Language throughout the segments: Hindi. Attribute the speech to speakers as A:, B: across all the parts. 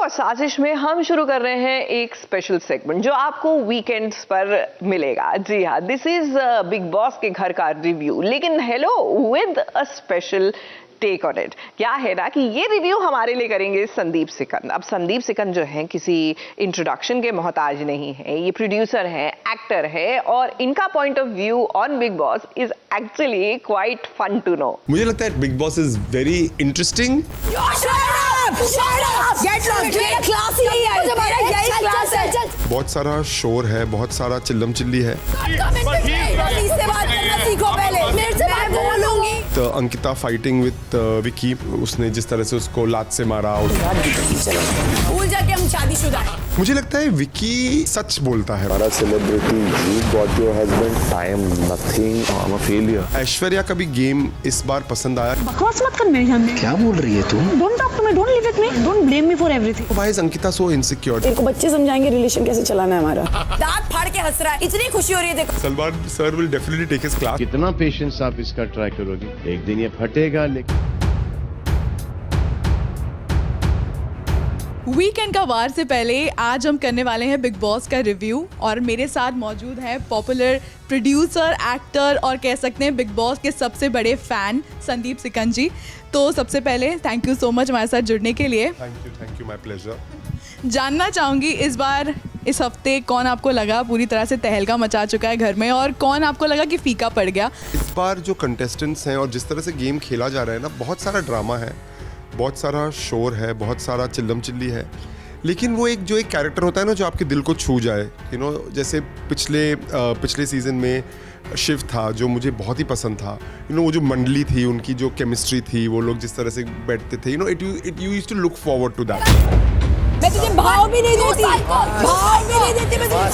A: और साजिश में हम शुरू कर रहे हैं एक स्पेशल सेगमेंट जो आपको वीकेंड्स पर मिलेगा। जी हाँ, दिस इज बिग बॉस के घर का रिव्यू, लेकिन hello with a special take on it. क्या है ना कि ये रिव्यू हमारे लिए करेंगे संदीप सिकंद। अब संदीप सिकंद जो है किसी इंट्रोडक्शन के मोहताज नहीं है, ये प्रोड्यूसर है, एक्टर है और इनका point of view on Bigg Boss is actually quite fun to know.
B: मुझे लगता है Bigg Boss is very interesting. बहुत सारा शोर है, बहुत सारा चिल्लम चिल्ली है। तो अंकिता फाइटिंग विद विकी, उसने जिस तरह से उसको लात से मारा।
C: भूल जाके हम शादीशुदा हैं।
B: मुझे लगता है विकी सच बोलता है।
D: हमारा celebrity, you got your husband, I am nothing, I am a failure.
B: Aishwarya का भी गेम इस बार पसंद आया।
E: बकवास मत कर मेरे सामने।
D: क्या बोल रही है तू?
E: Don't talk to me, don't live with me, don't blame me for everything.
B: Why is Ankita so insecure?
C: तेरे को बच्चे समझाएंगे रिलेशन कैसे चलाना है हमारा। दांत फाड़ के हंस रहा है, इतनी खुशी हो रही है देखो।
B: Salman sir will definitely take his class.
F: कितना पेशेंस आप इसका ट्राई करोगे, एक दिन ये फटेगा। लेकिन
G: वीकेंड का वार से पहले आज हम करने वाले हैं बिग बॉस का रिव्यू और मेरे साथ मौजूद है पॉपुलर प्रोड्यूसर, एक्टर और कह सकते हैं बिग बॉस के सबसे बड़े फैन संदीप सिकंद जी। तो सबसे पहले थैंक यू सो मच हमारे साथ जुड़ने के लिए।
B: Thank you, my pleasure.
G: जानना चाहूँगी इस हफ्ते कौन आपको लगा पूरी तरह से तहलका मचा चुका है घर में और कौन आपको लगा कि फीका पड़ गया?
B: इस बार जो कंटेस्टेंट्स हैं और जिस तरह से गेम खेला जा रहा है ना, बहुत सारा ड्रामा है, बहुत सारा शोर है, बहुत सारा चिल्लम चिल्ली है, लेकिन वो एक कैरेक्टर होता है ना जो आपके दिल को छू जाए। जैसे पिछले सीजन में शिव था जो मुझे बहुत ही पसंद था। वो जो मंडली थी, उनकी जो केमिस्ट्री थी, वो लोग जिस तरह से बैठते थे, it used to look forward to that.
C: मैं तुझे भाव भी नहीं देती, भाव भी नहीं देती मैं तुझे।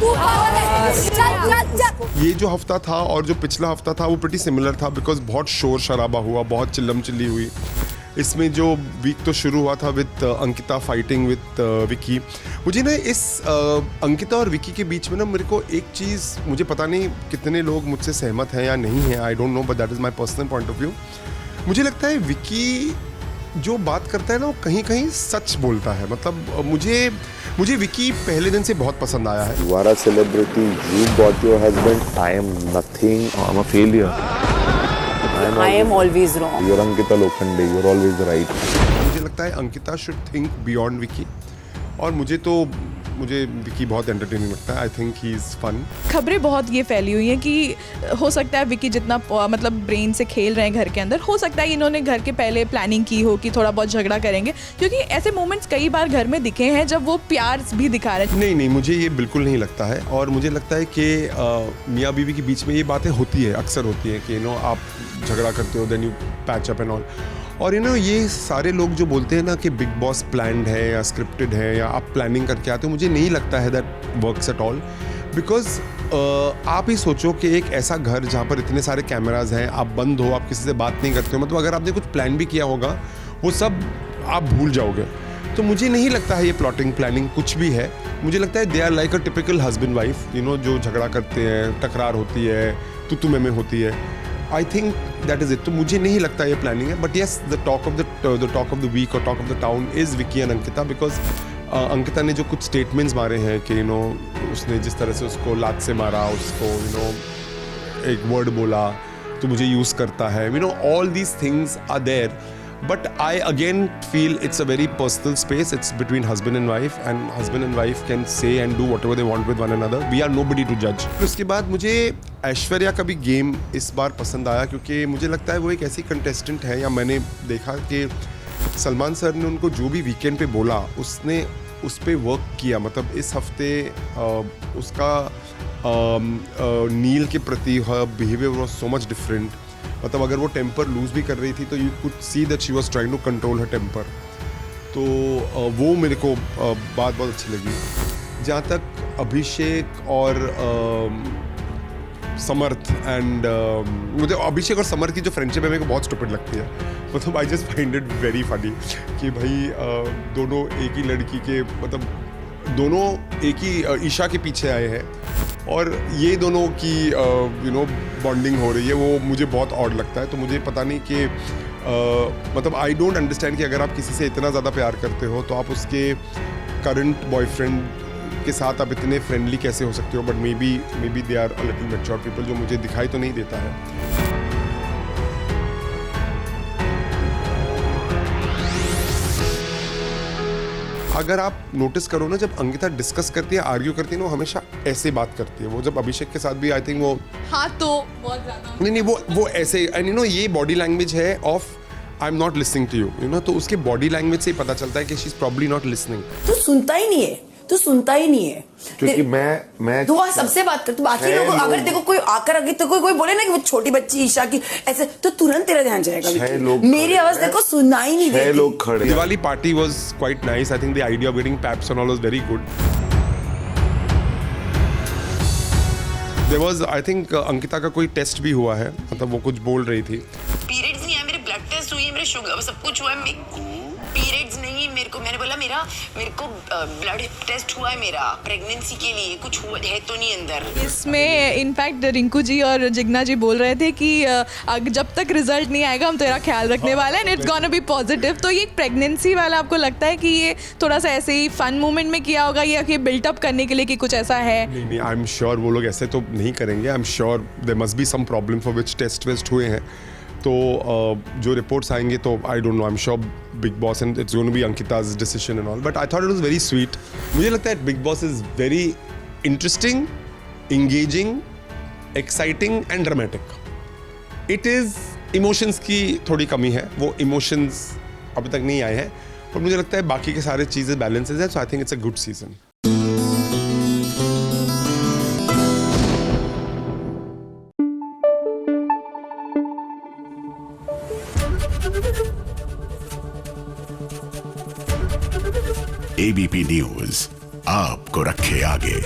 C: तू पागल है। चल।
B: ये जो हफ्ता था और जो पिछला हफ्ता था वो प्रीटी सिमिलर था, बिकॉज बहुत शोर शराबा हुआ, बहुत चिल्लम चिल्ली हुई। इसमें जो वीक तो शुरू हुआ था with Ankita fighting with Vicky. मुझे ना इस अंकिता और विकी के बीच में ना मेरे को एक चीज़, मुझे पता नहीं कितने लोग मुझसे सहमत हैं या नहीं हैं, आई don't no, but that is my personal point of view. मुझे लगता है विकी जो बात करता है ना वो कहीं कहीं सच बोलता है। मतलब मुझे विकी पहले दिन से बहुत पसंद आया है।
D: You are a celebrity, you got your husband, I am nothing, I am a failure.
C: I am always wrong.
D: You're Ankita Lokhande, you're always right.
B: मुझे लगता है Ankita should think beyond Vicky, और मुझे विकी बहुत एंटरटेनिंग लगता है। I think he is fun.
G: खबरें बहुत ये फैली हुई हैं कि हो सकता है विकी जितना मतलब ब्रेन से खेल रहे हैं घर के अंदर, हो सकता है इन्होंने घर के पहले प्लानिंग की हो कि थोड़ा बहुत झगड़ा करेंगे, क्योंकि ऐसे मोमेंट्स कई बार घर में दिखे हैं जब वो प्यार भी दिखा रहे हैं।
B: नहीं, मुझे ये बिल्कुल नहीं लगता है। और मुझे लगता है कि मियाँ बीवी के बीच में ये बातें होती है, अक्सर होती है कि आप झगड़ा करते हो, then you patch up and all. और ये सारे लोग जो बोलते हैं ना कि बिग बॉस प्लान्ड है या स्क्रिप्टेड है या आप प्लानिंग करके आते हो, मुझे नहीं लगता है that works at all. Because आप ही सोचो कि एक ऐसा घर जहाँ पर इतने सारे कैमराज हैं, आप बंद हो, आप किसी से बात नहीं करते हो, मतलब अगर आपने कुछ प्लान भी किया होगा वो सब आप भूल जाओगे। तो मुझे नहीं लगता है ये प्लॉटिंग प्लानिंग कुछ भी है। मुझे लगता है they are like a typical husband wife, जो झगड़ा करते हैं, टकरार होती है, तू में होती है। I think that is it. तो मुझे नहीं लगता ये प्लानिंग है। But yes, the talk of the week और talk of the town is Vicky and Ankita, because Ankita ने जो कुछ स्टेटमेंट्स मारे हैं कि उसने जिस तरह से उसको लात से मारा, उसको एक वर्ड बोला तो मुझे यूज़ करता है, all these things are there. But I again feel it's a very personal space. It's between husband and wife can say and do whatever they want with one another. We are nobody to judge. उसके बाद मुझे ऐश्वर्या का भी गेम इस बार पसंद आया, क्योंकि मुझे लगता है वो एक ऐसी कंटेस्टेंट है, या मैंने देखा कि सलमान सर ने उनको जो भी वीकेंड पे बोला उसने उस पर वर्क किया। मतलब इस हफ्ते उसका नील के प्रति behaviour was so much different. मतलब अगर वो टेम्पर लूज भी कर रही थी तो you could see that she was trying to control her temper. तो वो मेरे को बात बहुत अच्छी लगी। जहाँ तक अभिषेक और समर्थ एंड मुझे अभिषेक और समर्थ की जो फ्रेंडशिप है मेरे को बहुत स्टूपिड लगती है। मतलब I just find it very funny कि भाई दोनों एक ही लड़की के, मतलब दोनों एक ही ईशा के पीछे आए हैं और ये दोनों की बॉन्डिंग हो रही है, वो मुझे बहुत ऑड लगता है। तो मुझे पता नहीं कि मतलब आई डोंट अंडरस्टैंड कि अगर आप किसी से इतना ज़्यादा प्यार करते हो तो आप उसके करंट बॉयफ्रेंड के साथ आप इतने फ्रेंडली कैसे हो सकते हो, but maybe they are a little mature people, जो मुझे दिखाई तो नहीं देता है। अगर आप नोटिस करो ना, जब अंकिता डिस्कस करती है, आर्ग्यू करती है ना, वो हमेशा ऐसे बात करती है। वो जब अभिषेक के साथ भी आई थिंक वो
G: हाँ तो बहुत ज्यादा
B: नहीं वो ऐसे, एंड यू नो ये बॉडी लैंग्वेज है of I am not listening to you know, तो उसके बॉडी लैंग्वेज से ही पता चलता है कि she is probably not listening.
C: तू सुनता ही नहीं है, तू सुनता ही नहीं है,
D: क्योंकि मैं
C: तू आज सबसे बात कर, तू बाकी लोगों, अगर देखो कोई आकर अगर तो कोई बोले ना कि वो छोटी बच्ची ईशा की ऐसे, तो तुरंत तेरा ध्यान जाएगा।
D: 6 लोग
C: मेरी आवाज देखो सुनना ही नहीं
D: 6
C: देती।
D: लोग खड़े।
B: Diwali party was quite nice. I think the idea of getting paps and all was very good. There was I think Ankita का कोई टेस्ट भी हुआ है, मतलब वो कुछ बोल रही थी।
H: पीरियड्स नहीं है, मेरे ब्लड टेस्ट हुई है, मेरे शुगर सब कुछ हुआ है, पीरियड्स नहीं मेरे को, मैंने बोला मेरे को ब्लड टेस्ट हुआ है मेरा प्रेगनेंसी के लिए, कुछ हुआ है तो नहीं अंदर।
G: इसमें इनफैक्ट रिंकू जी और जिग्ना जी बोल रहे थे कि जब तक रिजल्ट नहीं आएगा हम तेरा ख्याल रखने वाले हैं, इट्स गोना बी पॉजिटिव। तो ये प्रेगनेंसी वाला आपको लगता है कि ये थोड़ा सा ऐसे ही फन मोमेंट में किया होगा या कि बिल्टअप करने के लिए कि कुछ ऐसा है?
B: नहीं, आई एम श्योर वो लोग ऐसे तो नहीं करेंगे। I am sure there must be some problem for which test waste हुए हैं। तो जो रिपोर्ट्स आएंगे तो I don't know, I am sure Bigg Boss and it's going to be Ankita's decision and all, but I thought it was very sweet. मुझे लगता है Bigg Boss is very interesting, engaging, exciting and dramatic. It is emotions की थोड़ी कमी है, वो इमोशंस अभी तक नहीं आए हैं, और मुझे लगता है बाकी के सारे चीज़ें बैलेंसेज है, so I think it's a good season.
I: ABP news आपको रखे आगे।